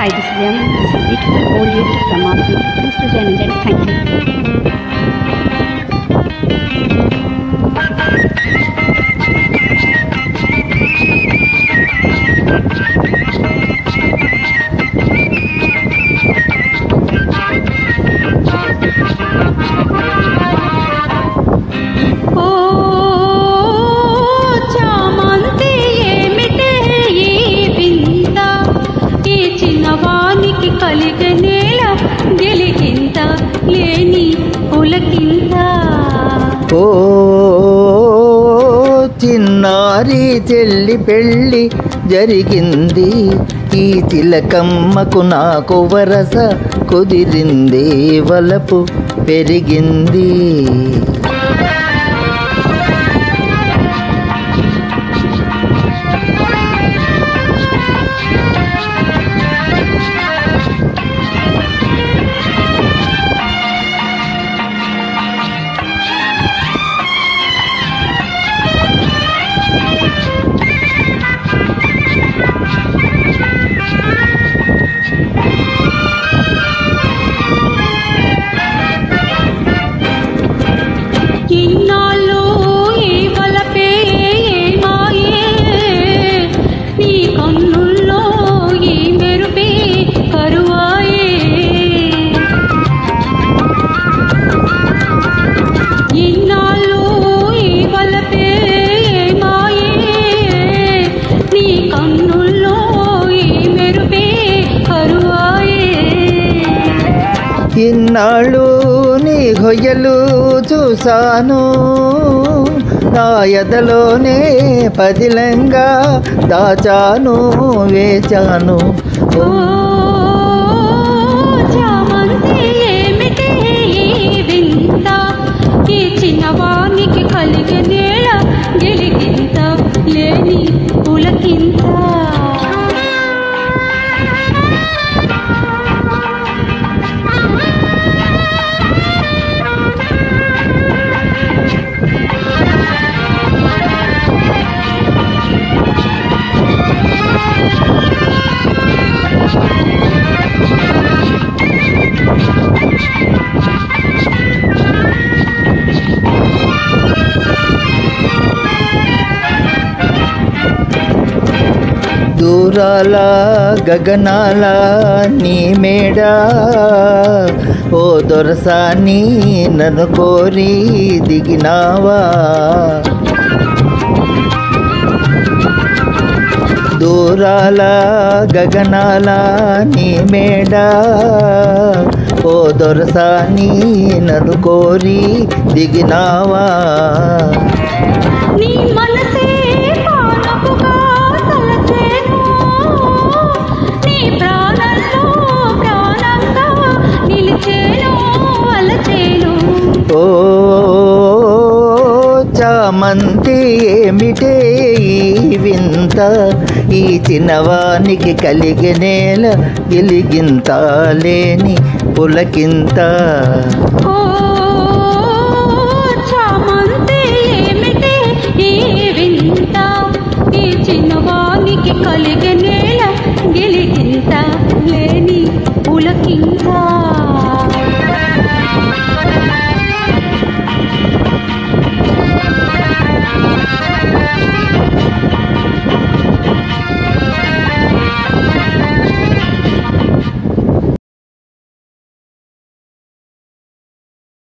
Hi, this is Yaman. This is beautiful old youth from Maldives. Please do join and enjoy. Thank you. ఓ చిన్నారి చెల్లి పెళ్ళి జరిగింది, ఈ తిలకమ్మకు నాకు వరస కుదిరింది, వలపు పెరిగింది. ఇన్నాళ్ళు నీ హొయ్యలు చూశాను, నా ఎదలోనే పదిలంగా దాచాను, వేచాను. ఓ చామంతి ఏమిటి వింత, ఈ చిన్నవానికి కలిగే నేల గెలిగింత, లేని పులకింత. దూరాల గగనాల నీ మేడ, ఓ దొరసాని నన్ను కోరి దిగినావా. దూరాల గగనాల నీ మేడ, ఓ దొరసాని నన్ను కోరి దిగినావా. నీ మనసే పానపుగా తలచేను, నీ ప్రాణంలో ప్రాణంగా నిలిచేను, అలచేను. ఓ చామంతి ఏమిటే ఈ వింత, ఈ చిన్నవానికి కలిగే నేల వెలిగింత, లేని పులకింత. ఓ చామంతి ఏమిటి ఈ వింత, ఈ చిన్నవానికి కలిగే